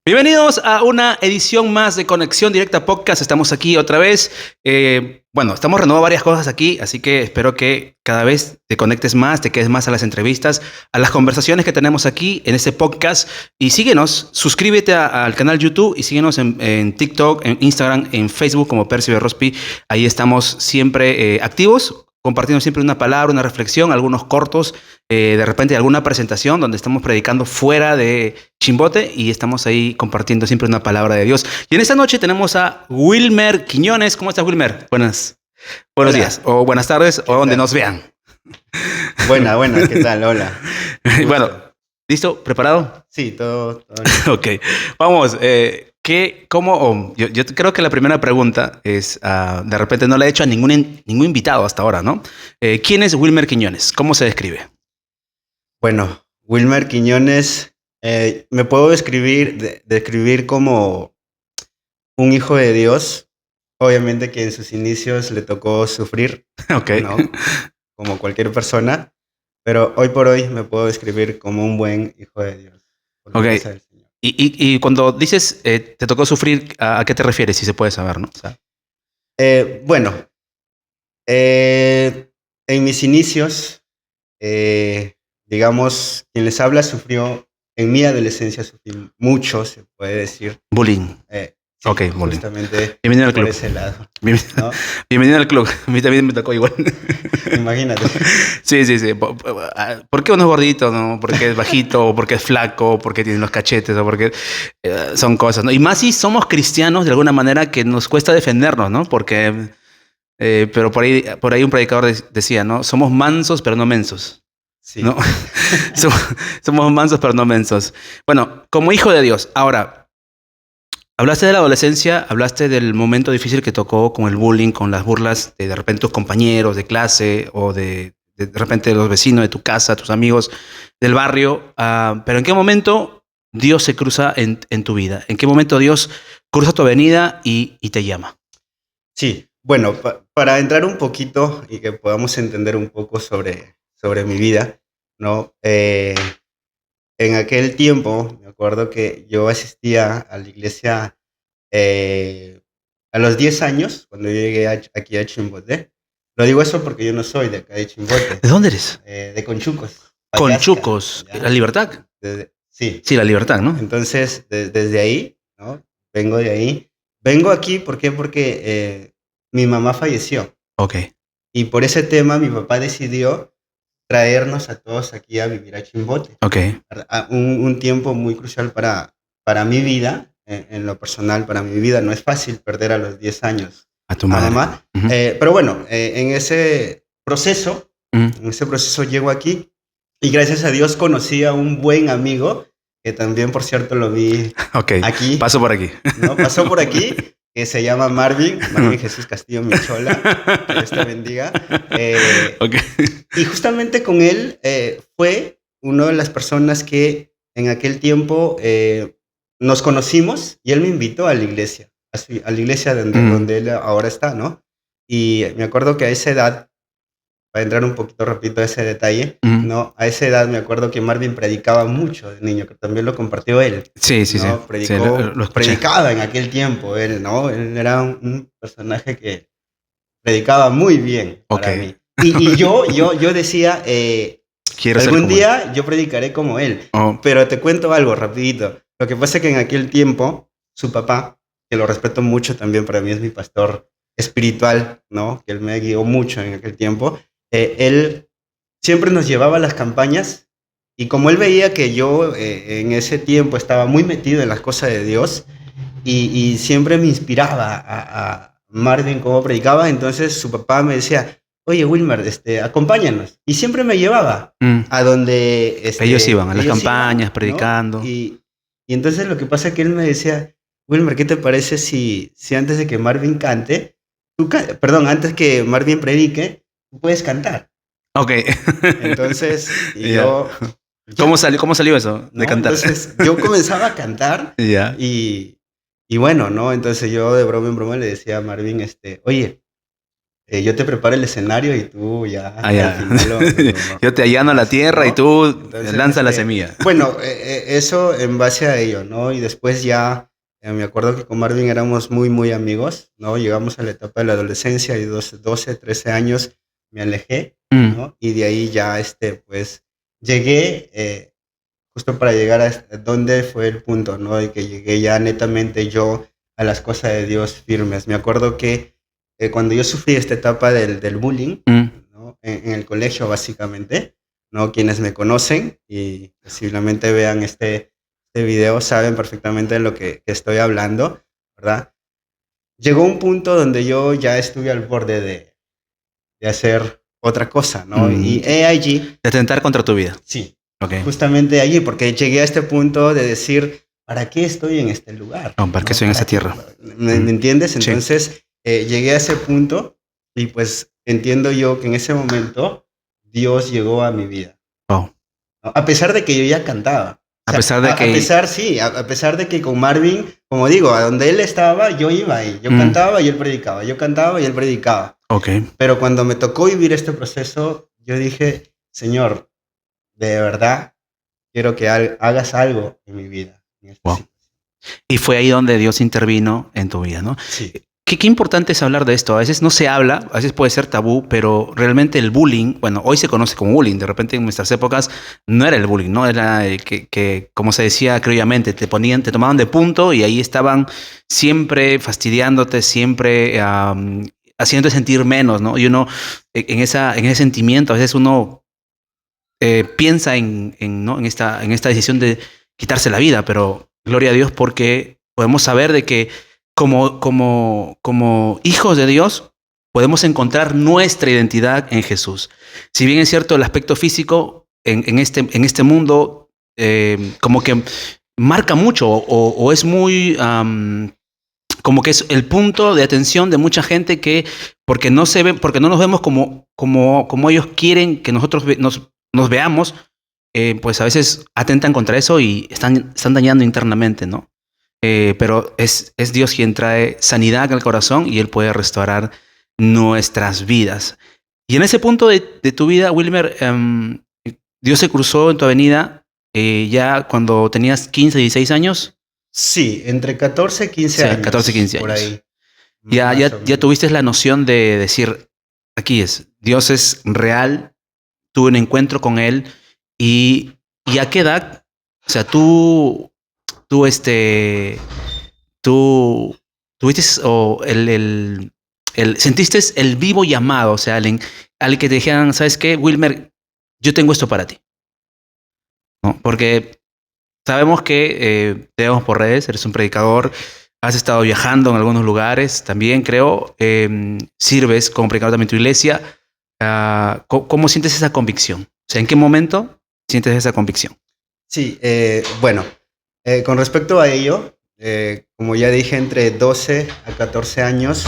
Bienvenidos a una edición más de Conexión Directa Podcast. Estamos aquí otra vez. Estamos renovando varias cosas aquí, así que espero que cada vez te conectes más, te quedes más a las entrevistas, a las conversaciones que tenemos aquí en este podcast. Y síguenos, suscríbete al canal YouTube y síguenos en TikTok, en Instagram, en Facebook como Percibe Rospi. Ahí estamos siempre activos, compartiendo siempre una palabra, una reflexión, algunos cortos, de repente alguna presentación donde estamos predicando fuera de Chimbote y estamos ahí compartiendo siempre una palabra de Dios. Y en esta noche tenemos a Wilmer Quiñones. ¿Cómo estás, Wilmer? Buenos días, o buenas tardes, o donde nos vean. Buena, ¿qué tal? Hola. Bueno, ¿listo? ¿Preparado? Sí, todo Ok, vamos. Yo creo que la primera pregunta es, de repente no la he hecho a ningún invitado hasta ahora, ¿no? ¿Quién es Wilmer Quiñones? ¿Cómo se describe? Bueno, Wilmer Quiñones, me puedo describir como un hijo de Dios. Obviamente que en sus inicios le tocó sufrir, Okay. ¿no? Como cualquier persona, pero hoy por hoy me puedo describir como un buen hijo de Dios. Okay. Y cuando dices te tocó sufrir, ¿a qué te refieres? Si se puede saber, ¿no? O sea, en mis inicios, digamos, quien les habla sufrió, en mi adolescencia sufrí mucho, se puede decir. Bullying. Sí, ok, bullying. Justamente bienvenido al club. Por ese lado, ¿no? Bienvenido al club. A mí también me tocó igual. Imagínate. Sí. ¿Por qué uno es gordito, no? ¿Por qué es bajito? ¿O porque es flaco? ¿O porque tiene los cachetes? ¿O porque son cosas, ¿no? Y más si somos cristianos, de alguna manera, que nos cuesta defendernos, ¿no? Porque, pero por ahí un predicador decía, ¿no? Somos mansos, pero no mensos. Sí. ¿No? Somos mansos, pero no mensos. Bueno, como hijo de Dios. Ahora, hablaste de la adolescencia, hablaste del momento difícil que tocó con el bullying, con las burlas de repente tus compañeros de clase o de repente de los vecinos de tu casa, tus amigos del barrio. Pero ¿en qué momento Dios se cruza en tu vida? ¿En qué momento Dios cruza tu avenida y te llama? Sí, bueno, para entrar un poquito y que podamos entender un poco sobre mi vida, ¿no? En aquel tiempo, me acuerdo que yo asistía a la iglesia a los 10 años, cuando yo llegué aquí a Chimbote. Lo digo eso porque yo no soy de acá de Chimbote. ¿De dónde eres? De Conchucos. Conchucos, ¿ya? La Libertad. Sí. Sí, La Libertad, ¿no? Entonces, desde ahí, ¿no? Vengo de ahí. Vengo aquí, ¿por qué? Porque mi mamá falleció. Ok. Y por ese tema mi papá decidió traernos a todos aquí a vivir a Chimbote. Ok. Un tiempo muy crucial para mi vida, en lo personal, para mi vida. No es fácil perder a los 10 años a tu madre. Mamá. Uh-huh. Pero bueno, en ese proceso, llego aquí y gracias a Dios conocí a un buen amigo que también, por cierto, lo vi aquí. Pasó por aquí. ¿No? Pasó por aquí. Que se llama Marvin Jesús Castillo Michola, que Dios te bendiga. Y justamente con él fue una de las personas que en aquel tiempo nos conocimos y él me invitó a la iglesia, a la iglesia donde él ahora está, ¿no? Y me acuerdo que a esa edad, para entrar un poquito rapidito a ese detalle, ¿no? A esa edad me acuerdo que Marvin predicaba mucho de niño, que también lo compartió él. Sí. Predicaba en aquel tiempo él, ¿no? Él era un personaje que predicaba muy bien para mí. Y yo decía, algún día yo predicaré como él. Pero te cuento algo rapidito. Lo que pasa es que en aquel tiempo, su papá, que lo respeto mucho también, para mí es mi pastor espiritual, ¿no? Que él me guió mucho en aquel tiempo. Él siempre nos llevaba a las campañas y como él veía que yo en ese tiempo estaba muy metido en las cosas de Dios y siempre me inspiraba a Marvin cómo predicaba, entonces su papá me decía, oye Wilmer, acompáñanos. Y siempre me llevaba a donde ellos iban, a las campañas, predicando. ¿No? Y entonces lo que pasa es que él me decía, Wilmer, ¿qué te parece si antes de que Marvin cante, antes que Marvin predique, tú puedes cantar? Ok. Entonces, yo... ¿Cómo salió eso de cantar? Entonces, yo comenzaba a cantar y bueno, ¿no? Entonces yo de broma en broma le decía a Marvin, oye, yo te preparo el escenario y tú ya... Ya. Yo te allano la tierra, ¿no? Y tú entonces, lanzas la semilla. Bueno, eso en base a ello, ¿no? Y después ya, me acuerdo que con Marvin éramos muy, muy amigos, ¿no? Llegamos a la etapa de la adolescencia y 12, 13 años me alejé, ¿no? Y de ahí ya, pues, llegué, justo para llegar a donde fue el punto, ¿no? De que llegué ya netamente yo a las cosas de Dios firmes. Me acuerdo que cuando yo sufrí esta etapa del bullying, ¿no? En el colegio básicamente, ¿no? Quienes me conocen y posiblemente vean este video saben perfectamente de lo que estoy hablando, ¿verdad? Llegó un punto donde yo ya estuve al borde de hacer otra cosa, ¿no? Y allí... De atentar contra tu vida. Sí. Okay. Justamente allí, porque llegué a este punto de decir, ¿para qué estoy en este lugar? No, ¿para qué estoy en esta tierra? ¿Me entiendes? Entonces, llegué a ese punto y pues entiendo yo que en ese momento Dios llegó a mi vida. Oh. A pesar de que yo ya cantaba. A pesar de que... A pesar de que con Marvin, como digo, a donde él estaba, yo iba ahí. Yo cantaba y él predicaba. Yo cantaba y él predicaba. Okay. Pero cuando me tocó vivir este proceso, yo dije, Señor, de verdad, quiero que hagas algo en mi vida. Wow. Y fue ahí donde Dios intervino en tu vida, ¿no? Sí. Qué importante es hablar de esto. A veces no se habla, a veces puede ser tabú, pero realmente el bullying, bueno, hoy se conoce como bullying. De repente en nuestras épocas no era el bullying, ¿no? Era que como se decía criollamente, te tomaban de punto y ahí estaban siempre fastidiándote, siempre haciéndote sentir menos, ¿no? Y uno, en ese sentimiento, a veces uno piensa ¿no? en esta decisión de quitarse la vida, pero gloria a Dios porque podemos saber de que como hijos de Dios podemos encontrar nuestra identidad en Jesús. Si bien es cierto el aspecto físico en este mundo como que marca mucho o es muy como que es el punto de atención de mucha gente que porque no nos vemos como ellos quieren que nosotros nos veamos, pues a veces atentan contra eso y están dañando internamente, ¿no? Pero es Dios quien trae sanidad al corazón y Él puede restaurar nuestras vidas. Y en ese punto de tu vida, Wilmer, Dios se cruzó en tu avenida ya cuando tenías 15, 16 años. Sí, entre 14 y 15 años. 14 y 15 años. Por ahí. Ya tuviste la noción de decir, aquí es, Dios es real, tuve un encuentro con Él y ¿a qué edad? O sea, tú tuviste o sentiste el vivo llamado, o sea, al que te dijeran, ¿sabes qué, Wilmer? Yo tengo esto para ti. ¿No? Porque sabemos que te vemos por redes, eres un predicador, has estado viajando en algunos lugares también, creo, sirves como predicador también en tu iglesia. ¿Cómo sientes esa convicción? O sea, ¿en qué momento sientes esa convicción? Sí, bueno, con respecto a ello, como ya dije, entre 12 a 14 años,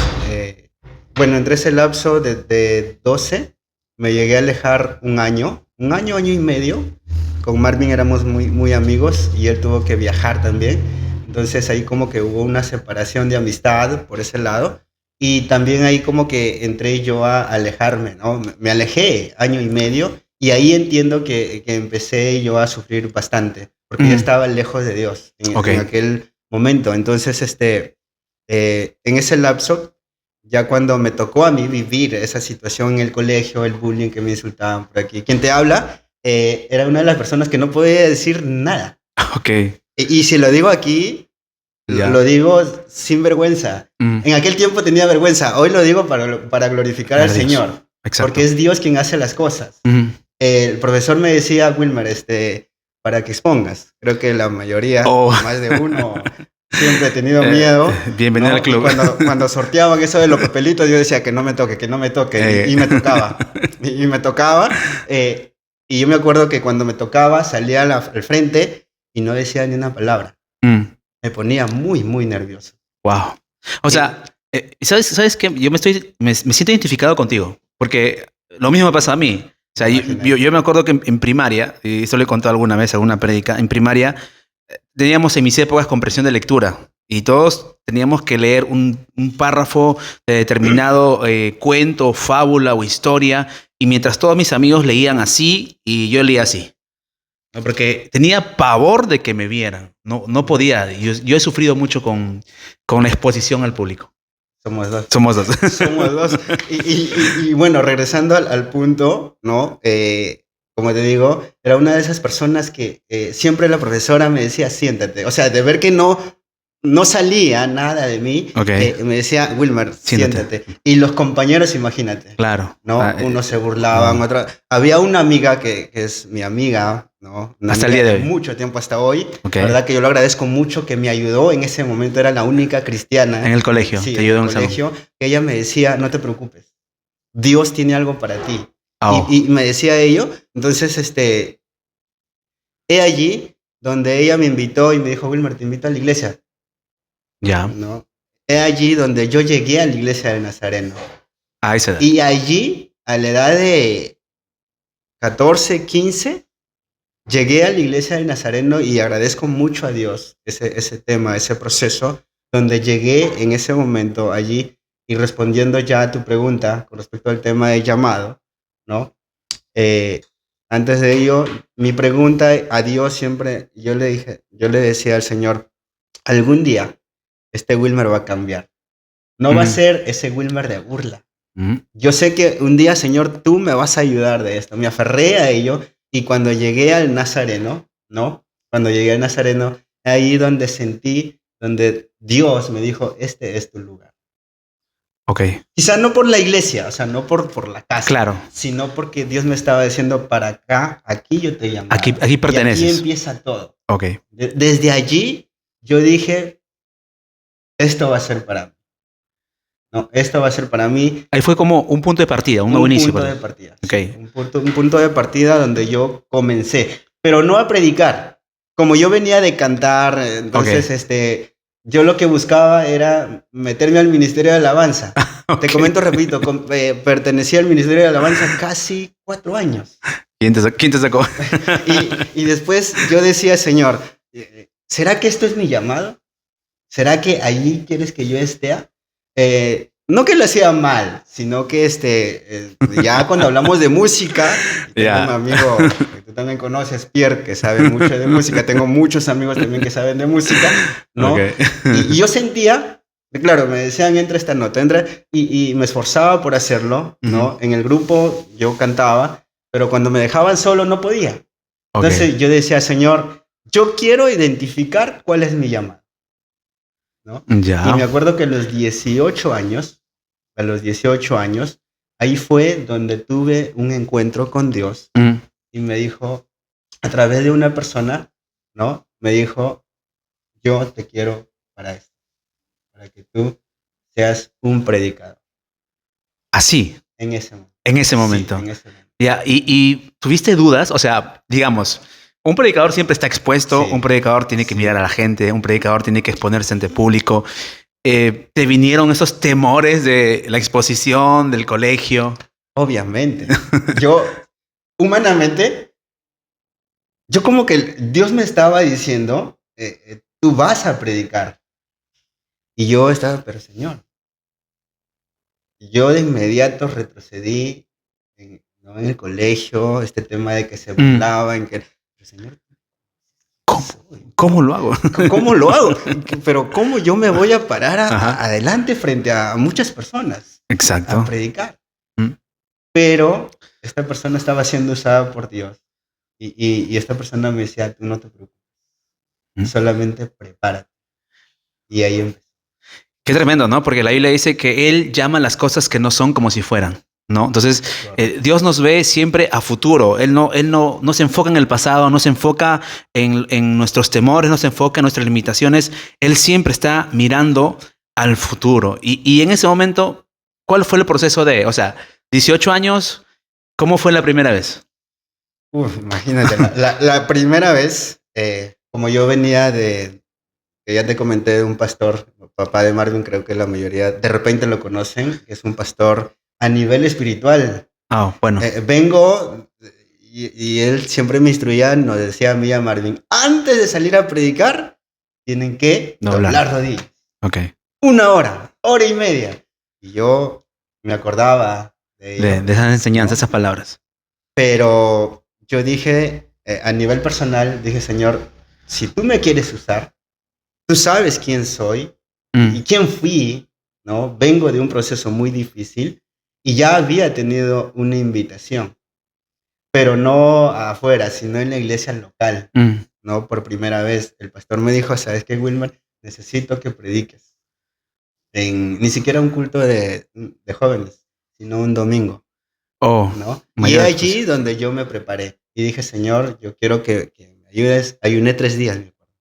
bueno, entre ese lapso de 12, me llegué a alejar un año y medio. Con Marvin éramos muy, muy amigos y él tuvo que viajar también. Entonces ahí como que hubo una separación de amistad por ese lado. Y también ahí como que entré yo a alejarme, ¿no? Me alejé año y medio y ahí entiendo que empecé yo a sufrir bastante porque yo estaba lejos de Dios en aquel momento. Entonces, en ese lapso, ya cuando me tocó a mí vivir esa situación en el colegio, el bullying que me insultaban por aquí, quien te habla era una de las personas que no podía decir nada. Okay. Y si lo digo aquí, lo digo sin vergüenza. En aquel tiempo tenía vergüenza. Hoy lo digo para glorificar al Señor. Exacto. Porque es Dios quien hace las cosas. El profesor me decía, Wilmer, para que expongas. Creo que la mayoría, más de uno, siempre he tenido miedo. Bienvenido al club. Cuando sorteaban eso de los papelitos, yo decía que no me toque. Y me tocaba. Y me tocaba. Y yo me acuerdo que cuando me tocaba, salía al frente y no decía ni una palabra. Me ponía muy, muy nervioso. Wow. O sea, ¿sabes qué? Yo me siento identificado contigo, porque lo mismo me pasa a mí. O sea, yo me acuerdo que en primaria, y esto lo he contado alguna vez, alguna prédica, en primaria teníamos en mis épocas comprensión de lectura. y todos teníamos que leer un párrafo de determinado cuento, fábula o historia, y mientras todos mis amigos leían así y yo leía así. ¿No? Porque tenía pavor de que me vieran. No podía. Yo he sufrido mucho con la exposición al público. Somos dos. Somos dos. Somos dos. Y bueno, regresando al punto, ¿no? Como te digo, era una de esas personas que siempre la profesora me decía, siéntate. O sea, de ver que no salía nada de mí, me decía, Wilmer, siéntate. Y los compañeros, imagínate. Claro. ¿No? Unos se burlaban, otros... Había una amiga que es mi amiga, ¿no? Hasta el día de hoy. Mucho tiempo hasta hoy. La verdad que yo lo agradezco mucho, que me ayudó en ese momento, era la única cristiana. En el colegio. Sí, te ayudó en el colegio. Que ella me decía, no te preocupes, Dios tiene algo para ti. Oh. Y me decía ello. Entonces, he allí donde ella me invitó y me dijo, Wilmer, te invito a la iglesia. Ya. ¿No? Es allí donde yo llegué a la iglesia del Nazareno. A esa edad. Y allí, a la edad de 14, 15, llegué a la iglesia del Nazareno y agradezco mucho a Dios ese tema, ese proceso, donde llegué en ese momento allí y respondiendo ya a tu pregunta con respecto al tema de llamado, ¿no? Antes de ello, mi pregunta a Dios siempre, yo le decía al Señor, algún día este Wilmer va a cambiar. No va a ser ese Wilmer de burla. Yo sé que un día, Señor, tú me vas a ayudar de esto. Me aferré a ello y cuando llegué al Nazareno, ¿no? Cuando llegué al Nazareno, ahí donde sentí, donde Dios me dijo, este es tu lugar. Ok. Quizá no por la iglesia, o sea, no por la casa. Claro. Sino porque Dios me estaba diciendo, para acá, aquí yo te llamo. Aquí perteneces. Y aquí empieza todo. Ok. Desde allí, yo dije, esto va a ser para mí. No, esto va a ser para mí. Ahí fue como un punto de partida, un nuevo inicio. Un punto de partida. Okay. Sí, un punto de partida donde yo comencé, pero no a predicar. Como yo venía de cantar, entonces yo lo que buscaba era meterme al Ministerio de Alabanza. Okay. Te comento, repito, pertenecía al Ministerio de Alabanza casi 4 años. ¿Quién te sacó? y después yo decía, Señor, ¿será que esto es mi llamado? ¿Será que allí quieres que yo esté? No que lo hacía mal, sino que ya cuando hablamos de música, tengo un amigo que tú también conoces, Pierre, que sabe mucho de música, tengo muchos amigos también que saben de música, ¿no? Okay. y yo sentía, claro, me decían, entra esta nota, entra, y me esforzaba por hacerlo, ¿no? En el grupo yo cantaba, pero cuando me dejaban solo no podía. Entonces yo decía, Señor, yo quiero identificar cuál es mi llamado, ¿no? Ya. Y me acuerdo que a los 18 años, ahí fue donde tuve un encuentro con Dios y me dijo, a través de una persona, ¿no? Me dijo, yo te quiero para esto, para que tú seas un predicador. Así. En ese momento. En ese momento. Sí, en ese momento. Ya, ¿y tuviste dudas? O sea, digamos, un predicador siempre está expuesto, un predicador tiene que mirar a la gente, un predicador tiene que exponerse ante público. ¿Te vinieron esos temores de la exposición, del colegio? Obviamente. Yo, humanamente, yo como que Dios me estaba diciendo, tú vas a predicar. Y yo estaba, pero Señor. Yo de inmediato retrocedí en el colegio, este tema de que se burlaba, en que, Señor, ¿Cómo lo hago? ¿Cómo lo hago? Pero ¿cómo yo me voy a parar adelante frente a muchas personas? Exacto. A predicar. Pero esta persona estaba siendo usada por Dios. Y esta persona me decía, tú no te preocupes. Solamente prepárate. Y ahí empezó. Qué tremendo, ¿no? Porque la Biblia dice que Él llama las cosas que no son como si fueran, ¿no? Entonces, Dios nos ve siempre a futuro. Él no se enfoca en el pasado, no se enfoca en nuestros temores, no se enfoca en nuestras limitaciones. Él siempre está mirando al futuro. Y en ese momento, ¿cuál fue el proceso de, 18 años, ¿cómo fue la primera vez? Imagínate, la primera vez, como yo venía que ya te comenté, de un pastor, papá de Marvin, creo que la mayoría de repente lo conocen, que es un pastor a nivel espiritual. Bueno. Vengo y él siempre me instruía, nos decía a mí, a Marvin, antes de salir a predicar, tienen que doblar rodillas. Ok. 1 hora, hora y media. Y yo me acordaba de esas enseñanzas, esas palabras. Pero yo dije, a nivel personal, dije, Señor, si tú me quieres usar, tú sabes quién soy y quién fui, ¿no? Vengo de un proceso muy difícil y ya había tenido una invitación, pero no afuera, sino en la iglesia local, ¿no? Por primera vez, el pastor me dijo, ¿sabes qué, Wilmer? Necesito que prediques. Ni siquiera un culto de jóvenes, sino un domingo. ¿No? Y allí donde yo me preparé y dije, Señor, yo quiero que me ayudes. Ayuné 3 días, mi acuerdo.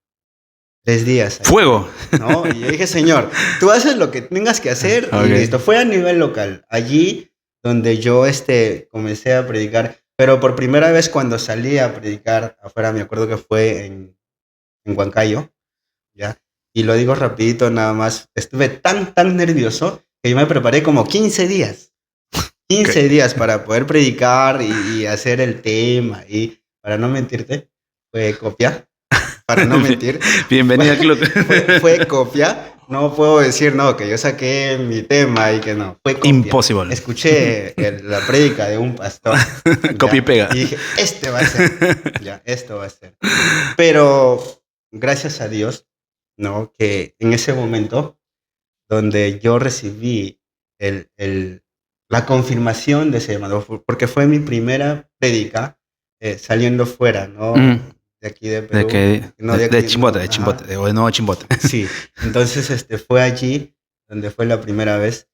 3 días. ¡Fuego! ¿No? Y yo dije, Señor, tú haces lo que tengas que hacer y listo. Fue a nivel local. Allí donde yo comencé a predicar, pero por primera vez cuando salí a predicar afuera, me acuerdo que fue en Huancayo, ¿ya? Y lo digo rapidito nada más. Estuve tan nervioso que yo me preparé como 15 días. 15 días para poder predicar y hacer el tema. Y para no mentirte, fue copia. Para no mentir. Bienvenido al club. Fue copia. No puedo decir, no, que yo saqué mi tema y que no. Fue copia. Imposible. Escuché la prédica de un pastor. Copia y pega. Y dije, va a ser. Ya, esto va a ser. Pero gracias a Dios, ¿no? Que en ese momento donde yo recibí la confirmación de ese llamado, porque fue mi primera prédica saliendo fuera, ¿no? De aquí de Perú. De Chimbote, de Nuevo Chimbote. Sí, entonces fue allí donde fue la primera vez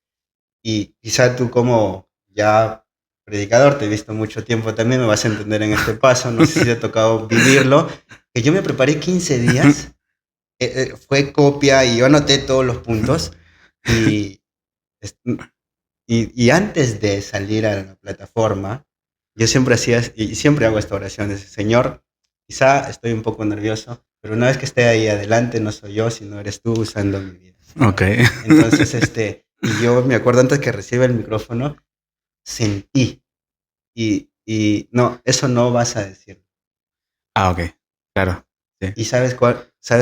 y quizá tú como ya predicador, te he visto mucho tiempo también, me vas a entender en este paso, no sé si te ha tocado vivirlo, que yo me preparé 15 días, fue copia y yo anoté todos los puntos y antes de salir a la plataforma, yo siempre hacía, y siempre hago esta oración, de Señor, quizá estoy un poco nervioso, pero una vez que esté ahí adelante, no soy yo, sino eres tú usando mi vida. Ok. Entonces, y yo me acuerdo antes que reciba el micrófono, sentí, y no, eso no vas a decir. Ah, ok, claro. Sí. ¿Y sabes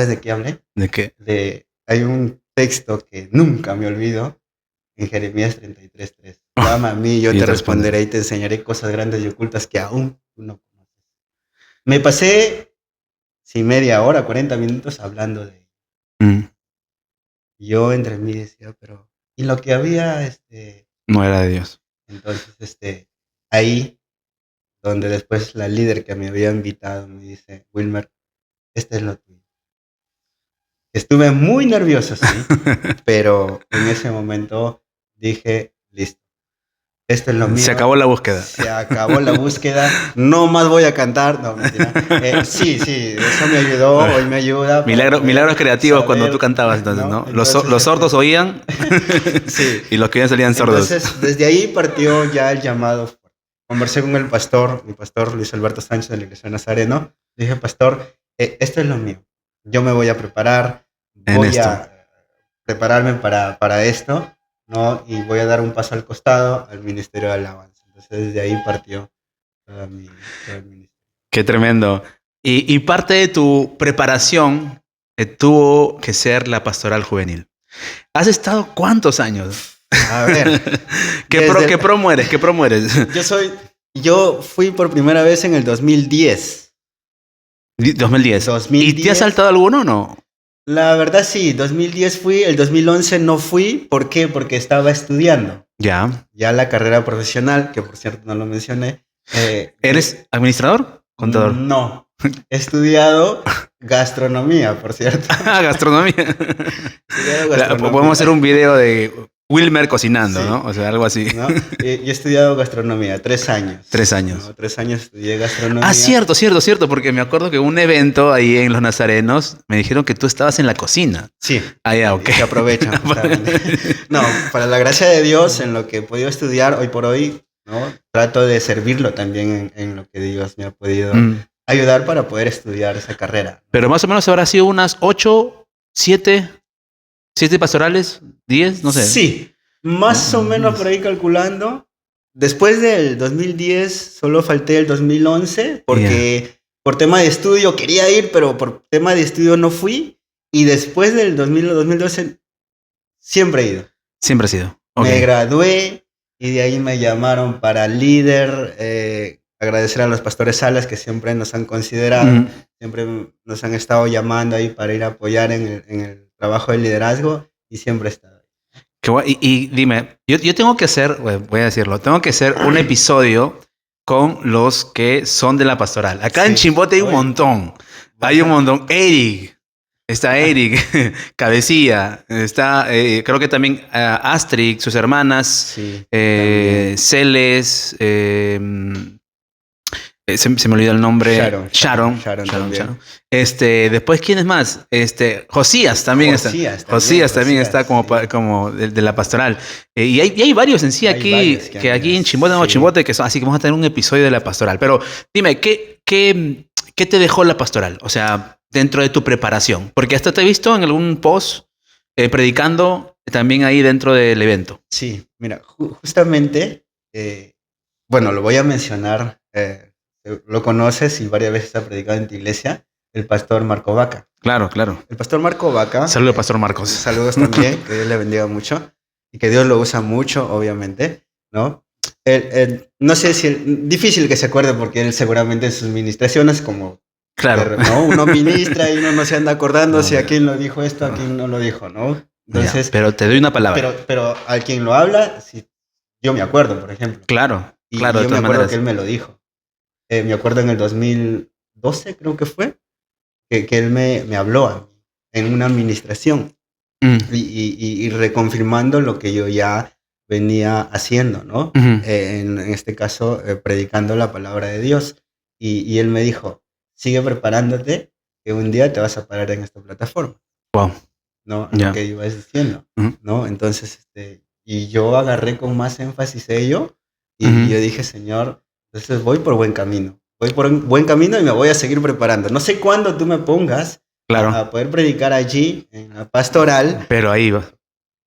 de qué hablé? ¿De qué? Hay un texto que nunca me olvido, en Jeremías 33:3. Clama a mí, yo te responderé y te enseñaré cosas grandes y ocultas que aún tú no conoces. Me pasé, media hora, 40 minutos hablando de ello. Yo entre mí decía, pero... Y lo que había, no era de Dios. Entonces, ahí, donde después la líder que me había invitado me dice, Wilmer, es lo tuyo. Estuve muy nervioso, sí, pero en ese momento dije, listo, esto es lo mío. Se acabó la búsqueda. Se acabó la búsqueda, no más voy a cantar, no, mentira. Sí, eso me ayudó, hoy me ayuda. Milagros creativos saber, cuando tú cantabas, entonces, ¿no? Los sordos oían sí. Y los que oían salían sordos. Entonces, desde ahí partió ya el llamado. Conversé con el pastor, mi pastor Luis Alberto Sánchez de la Iglesia Nazareno. Dije, pastor, esto es lo mío. Yo me voy a preparar, voy a prepararme para esto, ¿no? Y voy a dar un paso al costado al Ministerio de Alabanza. Entonces, desde ahí partió todo el ministerio. Qué tremendo. Y parte de tu preparación tuvo que ser la pastoral juvenil. ¿Has estado cuántos años? A ver. ¿Qué promo eres? Yo fui por primera vez en el 2010. 2010. ¿Y te has saltado alguno o no? La verdad sí, 2010 fui, el 2011 no fui. ¿Por qué? Porque estaba estudiando. Ya la carrera profesional, que por cierto no lo mencioné. ¿Eres administrador? ¿Contador? No, he estudiado gastronomía, por cierto. Gastronomía. Podemos hacer un video de Wilmer cocinando, sí. ¿no? O sea, algo así. ¿No? Yo he estudiado gastronomía, 3 años. 3 años. ¿No? 3 años estudié gastronomía. Ah, cierto, porque me acuerdo que un evento ahí en Los Nazarenos me dijeron que tú estabas en la cocina. Sí. Ah, ya, ok. Se aprovechan. No, para la gracia de Dios, en lo que he podido estudiar hoy por hoy, ¿no? Trato de servirlo también en lo que Dios me ha podido ayudar para poder estudiar esa carrera. Pero más o menos habrá sido unas 8, 7 pastorales, 10, no sé. Sí, más o menos por ahí calculando. Después del 2010 solo falté el 2011 porque por tema de estudio quería ir, pero por tema de estudio no fui. Y después del 2012, siempre he ido. Siempre ha sido. Okay. Me gradué y de ahí me llamaron para líder. Agradecer a los pastores Salas que siempre nos han considerado, siempre nos han estado llamando ahí para ir a apoyar en el trabajo de liderazgo y siempre he estado ahí. Qué guay. Y dime, yo tengo que hacer, voy a decirlo, tengo que hacer un episodio con los que son de la pastoral. Acá en Chimbote hay un montón. Hay un montón. Está Eric, Cabecilla, está creo que también Astrid, sus hermanas, Celes, se me olvidó el nombre. Sharon. Después, ¿quién es más? Josías también está como de la pastoral. Y hay varios en sí aquí, que aquí en Chimbote, Chimbote, que son, así que vamos a tener un episodio de la pastoral. Pero dime, ¿qué te dejó la pastoral? O sea, dentro de tu preparación. Porque hasta te he visto en algún post predicando también ahí dentro del evento. Sí, mira, justamente, bueno, lo voy a mencionar. Lo conoces y varias veces ha predicado en tu iglesia, el pastor Marco Vaca. Claro. El pastor Marco Vaca. Saludos, pastor Marcos. Saludos también, que Dios le bendiga mucho y que Dios lo usa mucho, obviamente, ¿no? No sé si difícil que se acuerde porque él seguramente en sus ministraciones como claro, ¿no? Uno ministra y uno no se anda acordando si a quién lo dijo esto, a quién no lo dijo, ¿no? Entonces, pero te doy una palabra. Pero a quien lo habla, sí, yo me acuerdo, por ejemplo. Claro. Yo me acuerdo que él me lo dijo. Me acuerdo en el 2012, creo que fue, que él me habló a mí en una administración y reconfirmando lo que yo ya venía haciendo, ¿no? En este caso, predicando la palabra de Dios. Y él me dijo, sigue preparándote, que un día te vas a parar en esta plataforma. Wow. ¿No? Lo que ibas diciendo, ¿no? Entonces, y yo agarré con más énfasis ello y yo dije, Señor, entonces voy por buen camino. Voy por un buen camino y me voy a seguir preparando. No sé cuándo tú me pongas a poder predicar allí en la pastoral. Pero ahí va.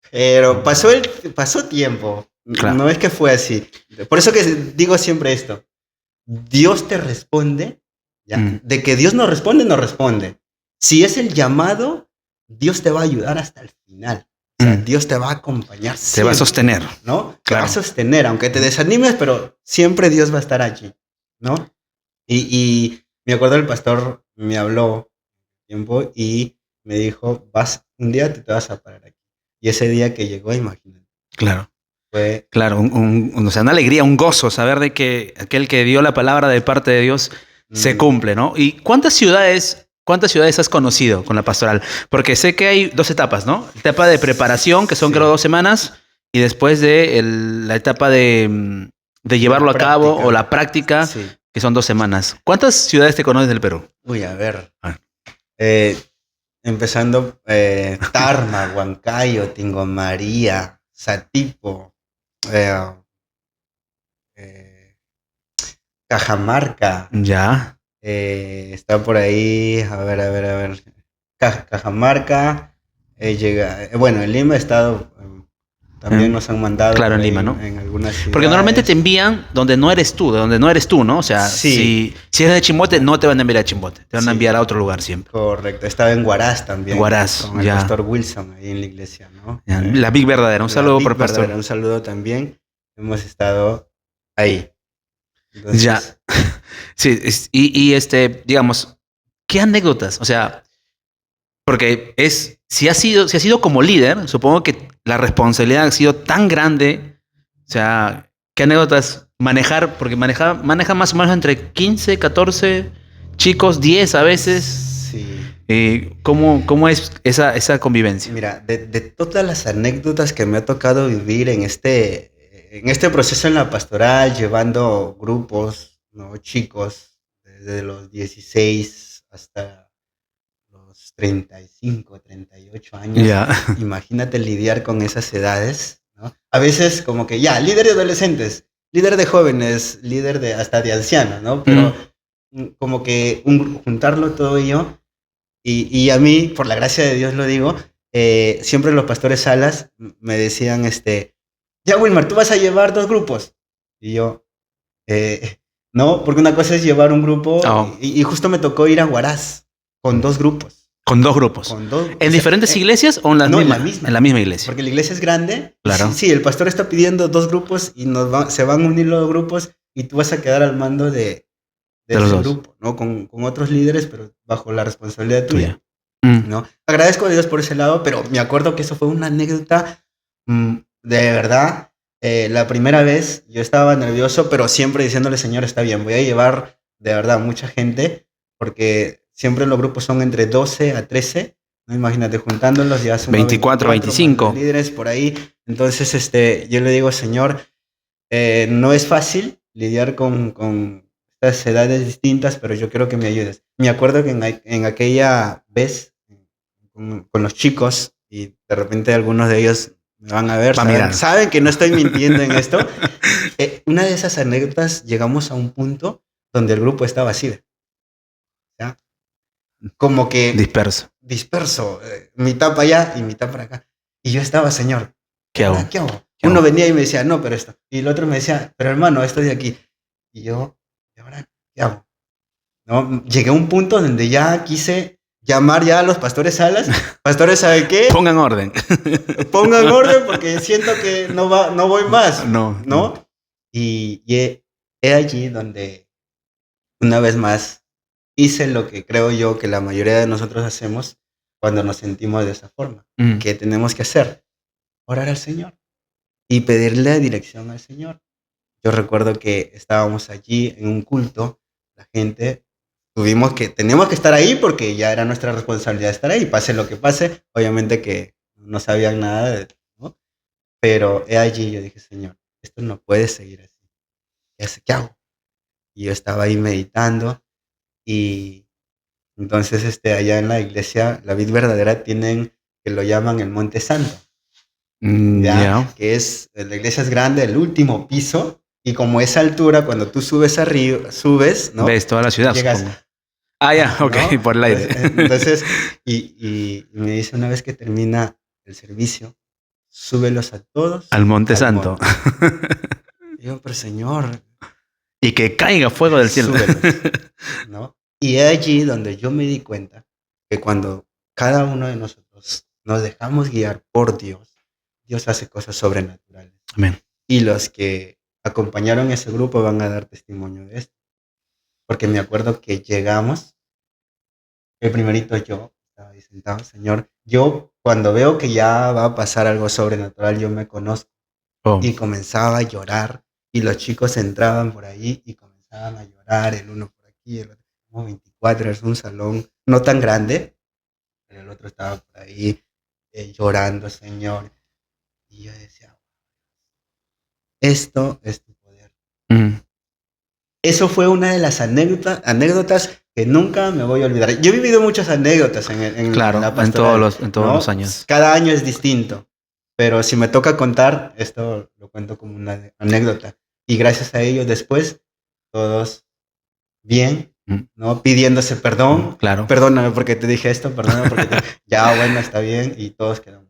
Pero pasó tiempo. Claro. No es que fue así. Por eso que digo siempre esto. Dios te responde. ¿Ya? De que Dios no responde. Si es el llamado, Dios te va a ayudar hasta el final. O sea, Dios te va a acompañar siempre, te va a sostener, ¿no? Claro. Te va a sostener, aunque te desanimes, pero siempre Dios va a estar allí, ¿no? Y me acuerdo el pastor me habló tiempo y me dijo, un día te vas a parar aquí. Y ese día que llegó, imagínate. Claro. Fue... Claro, o sea, una alegría, un gozo, saber de que aquel que dio la palabra de parte de Dios se cumple, ¿no? ¿Y cuántas ciudades has conocido con la pastoral? Porque sé que hay 2 etapas, ¿no? La etapa de preparación, que son creo 2 semanas, y después de la etapa de llevarlo a cabo, o la práctica, que son 2 semanas. ¿Cuántas ciudades te conoces del Perú? Uy, a ver. Empezando, Tarma, Huancayo, Tingomaría, Satipo, Cajamarca. Ya. Está por ahí, a ver. Cajamarca, bueno, en Lima he estado, también nos han mandado. Claro, en Lima, ¿no? En algunas ciudades. Porque normalmente te envían donde no eres tú, ¿no? O sea, si eres de Chimbote, no te van a enviar a Chimbote, te van a enviar a otro lugar siempre. Correcto, estaba en Huaraz también. Huaraz, con el pastor Wilson ahí en la iglesia, ¿no? La Big Verdadera, un saludo por pastor. Verdadera, un saludo también, hemos estado ahí. Entonces, ya. Sí, digamos, ¿qué anécdotas? O sea, porque si has sido como líder, supongo que la responsabilidad ha sido tan grande. O sea, ¿qué anécdotas manejar? Porque maneja más o menos entre 15, 14 chicos, 10 a veces. Sí. ¿Cómo es esa convivencia? Mira, de todas las anécdotas que me ha tocado vivir en este proceso en la pastoral, llevando grupos, ¿no? Chicos, desde los 16 hasta los 35, 38 años. Imagínate lidiar con esas edades, ¿no? A veces como que líder de adolescentes, líder de jóvenes, líder hasta de ancianos, ¿no? Pero como que juntarlo todo ello, y a mí, por la gracia de Dios lo digo, siempre los pastores Salas me decían, ya Wilmar, tú vas a llevar 2 grupos. Y yo, no, porque una cosa es llevar un grupo y justo me tocó ir a Huaraz con 2 grupos. Con dos grupos. Con dos, ¿En diferentes iglesias o en las mismas? En la misma. En la misma iglesia. Porque la iglesia es grande. Claro. Sí, el pastor está pidiendo 2 grupos y se van a unir los grupos y tú vas a quedar al mando de ese grupo, ¿no? Con otros líderes, pero bajo la responsabilidad tuya. ¿No? Agradezco a Dios por ese lado, pero me acuerdo que eso fue una anécdota de verdad. La primera vez yo estaba nervioso, pero siempre diciéndole, Señor, está bien, voy a llevar de verdad mucha gente, porque siempre los grupos son entre 12 a 13, ¿no? Imagínate, juntándolos ya son 24, 25 líderes por ahí. Entonces, yo le digo, Señor, no es fácil lidiar con estas edades distintas, pero yo quiero que me ayudes. Me acuerdo que en aquella vez, con los chicos, y de repente algunos de ellos me van a ver, saben que no estoy mintiendo en esto. Una de esas anécdotas, llegamos a un punto donde el grupo está vacío. ¿Ya? Como que disperso, mitad para allá y mitad para acá. Y yo estaba, Señor, ¿qué hago? Uno venía y me decía, no, pero esto. Y el otro me decía, pero hermano, esto de aquí. Y yo, ¿y ahora qué hago? ¿No? Llegué a un punto donde ya quise llamar ya a los pastores Salas. Pastores, ¿sabe qué? Pongan orden. Pongan orden porque siento que no voy más. No. Y he allí donde, una vez más, hice lo que creo yo que la mayoría de nosotros hacemos cuando nos sentimos de esa forma. ¿Qué tenemos que hacer? Orar al Señor y pedirle dirección al Señor. Yo recuerdo que estábamos allí en un culto, la gente, teníamos que estar ahí porque ya era nuestra responsabilidad estar ahí, pase lo que pase, obviamente que no sabían nada, ¿no? Pero allí yo dije, Señor, esto no puede seguir así. ¿Qué hago? Y yo estaba ahí meditando y entonces allá en la iglesia, la Vid Verdadera, tienen, que lo llaman el Monte Santo. Que es, la iglesia es grande, el último piso, y como esa altura, cuando tú subes arriba, ¿no? Ves toda la ciudad, llegas, supongo. Ok, ¿no? Por el aire. Entonces, y me dice, una vez que termina el servicio, súbelos a todos al Monte Santo. Digo, pero Señor. Y que caiga fuego del cielo. Súbelos, ¿no? Y es allí donde yo me di cuenta que cuando cada uno de nosotros nos dejamos guiar por Dios, Dios hace cosas sobrenaturales. Amén. Y los que acompañaron ese grupo van a dar testimonio de esto. Porque me acuerdo que llegamos, el primerito yo, estaba ahí sentado, Señor, yo cuando veo que ya va a pasar algo sobrenatural, yo me conozco. Y comenzaba a llorar, y los chicos entraban por ahí y comenzaban a llorar, el uno por aquí, el otro, como 24, es un salón no tan grande, pero el otro estaba por ahí llorando, Señor. Y yo decía, esto es tu poder. Eso fue una de las anécdotas que nunca me voy a olvidar. Yo he vivido muchas anécdotas en la pastoral, en todos los años. Cada año es distinto, pero si me toca contar, esto lo cuento como una anécdota. Y gracias a ello después, todos bien, ¿no? Pidiéndose perdón. Claro. Perdóname porque te dije esto, perdóname porque ya, bueno, está bien, y todos quedamos.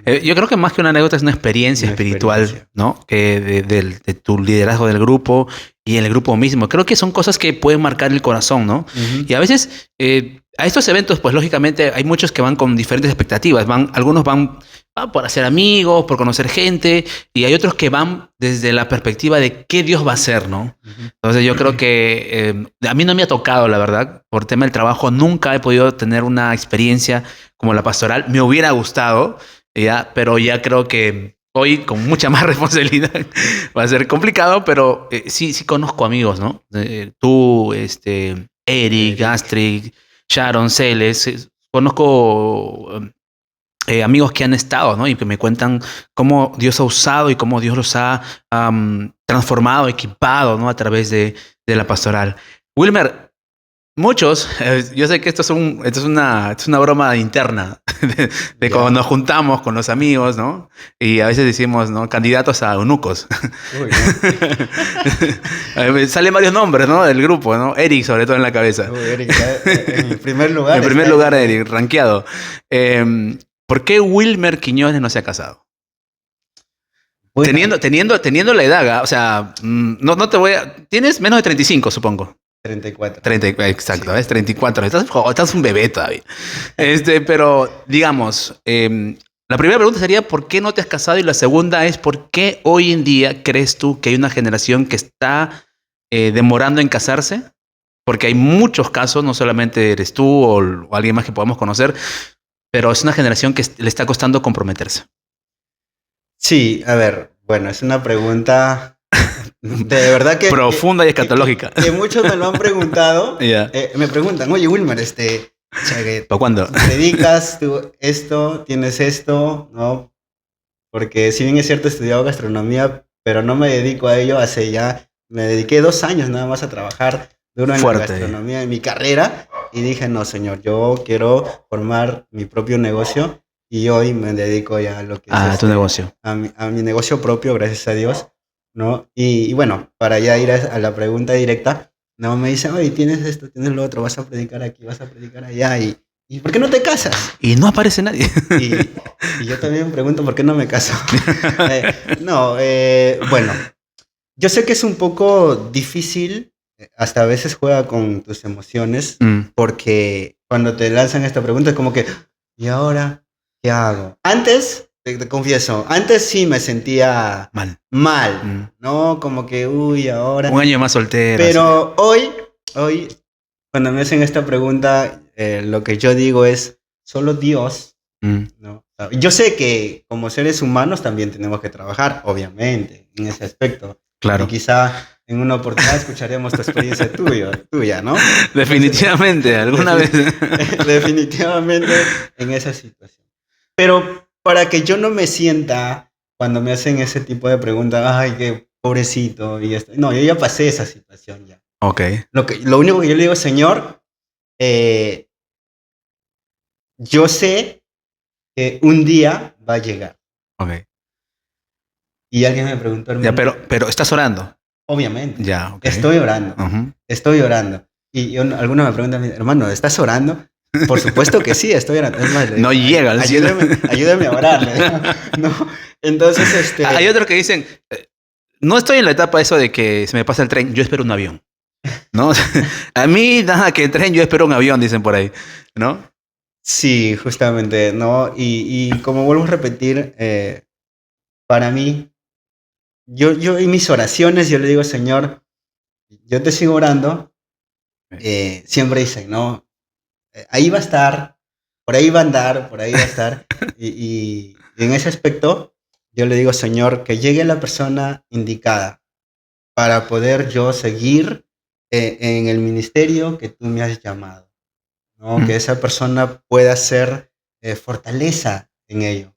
Yo creo que más que una anécdota es una experiencia espiritual, ¿no? Que de tu liderazgo del grupo y el grupo mismo. Creo que son cosas que pueden marcar el corazón, ¿no? Y a veces a estos eventos, pues lógicamente hay muchos que van con diferentes expectativas. Algunos van por hacer amigos, por conocer gente, y hay otros que van desde la perspectiva de qué Dios va a hacer, ¿no? Entonces yo creo que a mí no me ha tocado, la verdad, por tema del trabajo, nunca he podido tener una experiencia como la pastoral. Me hubiera gustado, pero ya creo que hoy con mucha más responsabilidad va a ser complicado, pero sí conozco amigos, ¿no? Tú, Eric, Astrid, Sharon, Celes, conozco amigos que han estado, ¿no? Y que me cuentan cómo Dios ha usado y cómo Dios los ha transformado, equipado, ¿no? A través de la pastoral. Wilmer, muchos, yo sé que esto es una broma interna de cuando nos juntamos con los amigos, ¿no? Y a veces decimos, ¿no? Candidatos a eunucos. Uy, ¿no? Salen varios nombres, ¿no? Del grupo, ¿no? Eric, sobre todo en la cabeza. Uy, Eric, en primer lugar. En primer lugar, Eric, rankeado. ¿Por qué Wilmer Quiñones no se ha casado? Bueno, teniendo la edad, o sea, no te voy a... Tienes menos de 35, supongo. 34. Exacto, sí. Es 34. Estás un bebé todavía. Pero, digamos, la primera pregunta sería, ¿por qué no te has casado? Y la segunda es, ¿por qué hoy en día crees tú que hay una generación que está demorando en casarse? Porque hay muchos casos, no solamente eres tú o alguien más que podamos conocer, pero es una generación que le está costando comprometerse. Sí, a ver, bueno, es una pregunta de verdad que... profunda y escatológica. Que muchos me lo han preguntado. Yeah. Me preguntan, oye, Wilmer, ¿para cuándo? ¿Dedicas tú esto? ¿Tienes esto? ¿No? Porque si bien es cierto, he estudiado gastronomía, pero no me dedico a ello me dediqué 2 años nada más a trabajar duro en la gastronomía en mi carrera y dije, no, señor, yo quiero formar mi propio negocio y hoy me dedico ya a lo que es tu negocio. A mi negocio propio, gracias a Dios, ¿no? Y bueno, para ya ir a la pregunta directa, no, me dicen, oye, tienes esto, tienes lo otro, vas a predicar aquí, vas a predicar allá ¿y por qué no te casas? Y no aparece nadie. Y yo también me pregunto por qué no me caso. Bueno, yo sé que es un poco difícil, hasta a veces juega con tus emociones, porque cuando te lanzan esta pregunta es como que, ¿y ahora qué hago? Antes, te confieso, antes sí me sentía mal, ¿no? Como que, uy, ahora... Un año más soltero. Pero hoy, cuando me hacen esta pregunta, lo que yo digo es, solo Dios, ¿no? Yo sé que como seres humanos también tenemos que trabajar, obviamente, en ese aspecto. Claro. Y quizá en una oportunidad escucharemos tu experiencia tuya, ¿no? Definitivamente, alguna vez. Definitivamente en esa situación. Pero para que yo no me sienta, cuando me hacen ese tipo de preguntas, ay, qué pobrecito, y esto. No, yo ya pasé esa situación ya. Ok. Lo único que yo le digo, Señor, yo sé que un día va a llegar. Ok. Y alguien me preguntó, hermano, ya, pero ¿estás orando? Obviamente. Ya, okay. Estoy orando. Estoy orando. Y algunos me preguntan, hermano, ¿estás orando? Por supuesto que sí, estoy orando. Es más, no llega al cielo. Ayúdame a orarle. ¿No? Entonces, Hay otros que dicen, no estoy en la etapa eso de que se me pasa el tren, yo espero un avión. ¿No? A mí, nada que el tren, yo espero un avión, dicen por ahí. ¿No? Sí, justamente, ¿no? Y como vuelvo a repetir, para mí, yo en mis oraciones, yo le digo, Señor, yo te sigo orando. Siempre dicen, ¿no? Ahí va a estar, por ahí va a andar, por ahí va a estar. y en ese aspecto, yo le digo, Señor, que llegue la persona indicada para poder yo seguir en el ministerio que tú me has llamado, ¿no? Que esa persona pueda ser fortaleza en ello,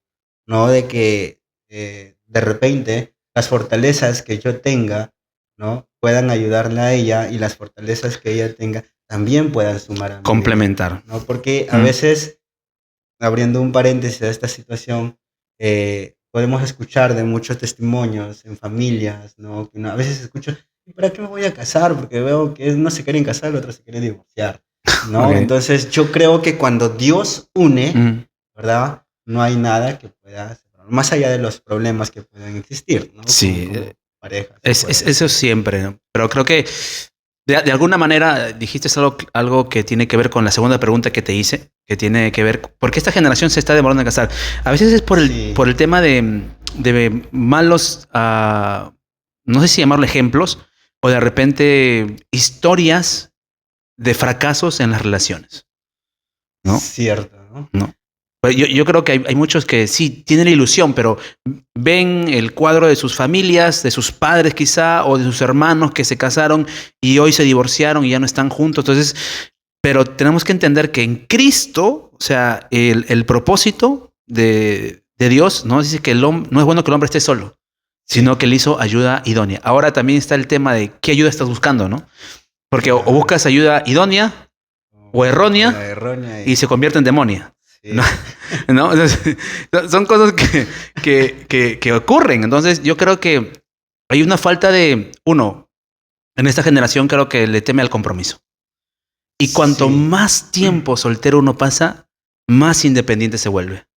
no de que de repente las fortalezas que yo tenga, ¿no? Puedan ayudarle a ella y las fortalezas que ella tenga también puedan sumar a mí. Complementar. ¿No? Porque a veces, abriendo un paréntesis a esta situación, podemos escuchar de muchos testimonios en familias, ¿no? Que a veces escucho, ¿y para qué me voy a casar? Porque veo que no se quieren casar, otros se quieren divorciar, ¿no? Okay. Entonces yo creo que cuando Dios une, ¿verdad? No hay nada que pueda separar, más allá de los problemas que puedan existir, ¿no? Sí. Como parejas. Eso siempre, ¿no? Pero creo que de alguna manera dijiste algo que tiene que ver con la segunda pregunta que te hice, que tiene que ver, ¿por qué esta generación se está demorando en casar? A veces es por el tema de malos, no sé si llamarlo ejemplos, o de repente historias de fracasos en las relaciones, ¿no? Cierto, ¿no? Yo creo que hay muchos que sí tienen la ilusión, pero ven el cuadro de sus familias, de sus padres quizá, o de sus hermanos que se casaron y hoy se divorciaron y ya no están juntos. Entonces, pero tenemos que entender que en Cristo, o sea, el propósito de Dios, ¿no? Dice que no es bueno que el hombre esté solo, sino que él hizo ayuda idónea. Ahora también está el tema de qué ayuda estás buscando, ¿no? Porque o buscas ayuda idónea o errónea y se convierte en demonia. Sí. ¿No? Entonces, son cosas que ocurren. Entonces yo creo que hay una falta de, en esta generación creo que le teme al compromiso. Y cuanto más tiempo soltero uno pasa, más independiente se vuelve.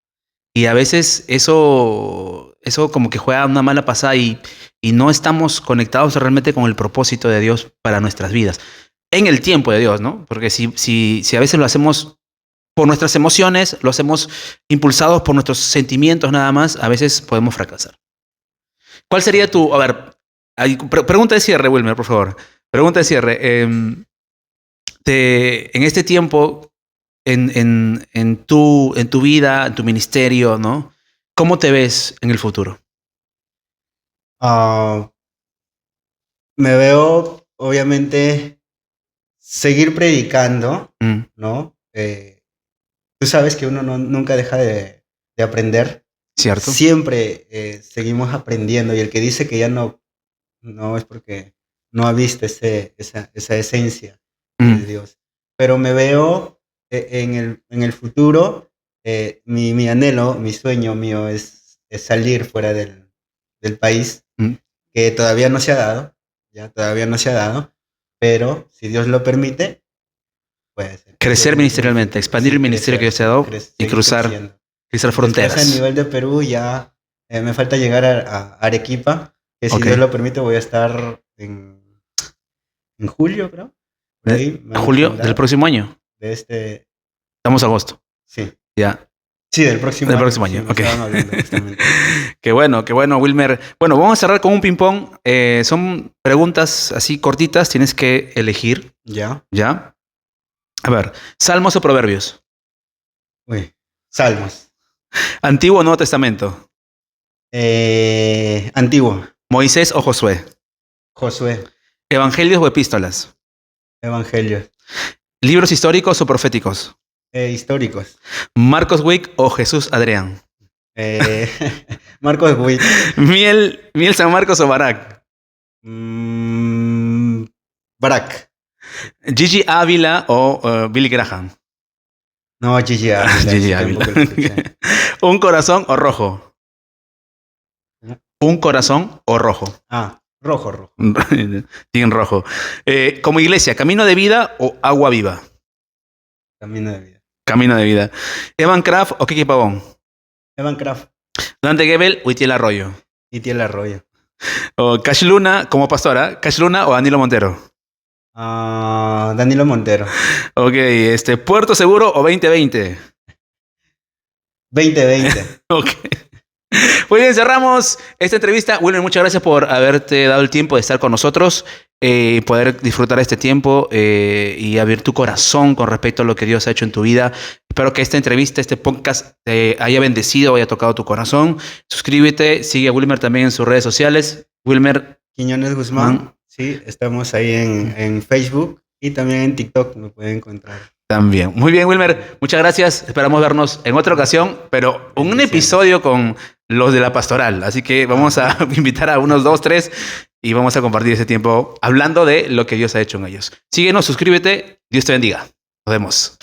Y a veces eso como que juega una mala pasada y no estamos conectados realmente con el propósito de Dios para nuestras vidas. en el tiempo de Dios, ¿no? Porque si a veces lo hacemos por nuestras emociones, lo hacemos impulsados por nuestros sentimientos nada más, a veces podemos fracasar. ¿Cuál sería tu... A ver, pregunta de cierre, Wilmer, por favor. Pregunta de cierre. En este tiempo, en tu vida, en tu ministerio, ¿no? ¿Cómo te ves en el futuro? Me veo, obviamente, seguir predicando, ¿no? Tú sabes que uno nunca deja de aprender. ¿Cierto? Siempre seguimos aprendiendo, y el que dice que ya no es porque no ha visto esa esencia de Dios. Pero me veo en el futuro, mi anhelo, mi sueño mío es salir fuera del país, que todavía no se ha dado, todavía no se ha dado, pero si Dios lo permite, puede ser. Crecer ministerialmente, expandir el ministerio que Dios te ha dado y cruzar fronteras. Después, a nivel de Perú, ya me falta llegar a Arequipa, que si Dios lo permite voy a estar en julio, creo. ¿Julio del próximo año? Estamos a agosto. Sí. Ya. Sí, del próximo año. Okay. Qué bueno, Wilmer. Bueno, vamos a cerrar con un ping-pong. Son preguntas así cortitas, tienes que elegir. Ya. A ver, ¿salmos o proverbios? Salmos. ¿Antiguo o Nuevo Testamento? Antiguo. ¿Moisés o Josué? Josué. ¿Evangelios o epístolas? Evangelios. ¿Libros históricos o proféticos? Históricos. ¿Marcos Wick o Jesús Adrián? Marcos Wick. ¿Miel San Marcos o Barak? Barak. ¿Gigi Ávila o Billy Graham? No, Gigi Ávila. ¿Un corazón o rojo? ¿Un corazón o rojo? Rojo. Tienen rojo. Como iglesia, ¿camino de vida o agua viva? Camino de vida. ¿Evan Kraft o Kiki Pavón? Evan Kraft. ¿Dante Gebel o Itiel Arroyo? Itiel Arroyo. ¿O Cash Luna como pastora? ¿Cash Luna o Danilo Montero? Danilo Montero. Ok, ¿Puerto Seguro o 2020? 2020. Ok. Muy bien, cerramos esta entrevista. Wilmer, muchas gracias por haberte dado el tiempo de estar con nosotros, poder disfrutar este tiempo y abrir tu corazón con respecto a lo que Dios ha hecho en tu vida. Espero que esta entrevista, este podcast, te haya bendecido, haya tocado tu corazón. Suscríbete, sigue a Wilmer también en sus redes sociales. Wilmer Quiñones Guzmán. Sí, estamos ahí en Facebook y también en TikTok me pueden encontrar. También. Muy bien, Wilmer. Muchas gracias. Esperamos vernos en otra ocasión, pero un episodio con los de la pastoral. Así que vamos a invitar a unos 2, 3 y vamos a compartir ese tiempo hablando de lo que Dios ha hecho en ellos. Síguenos, suscríbete. Dios te bendiga. Nos vemos.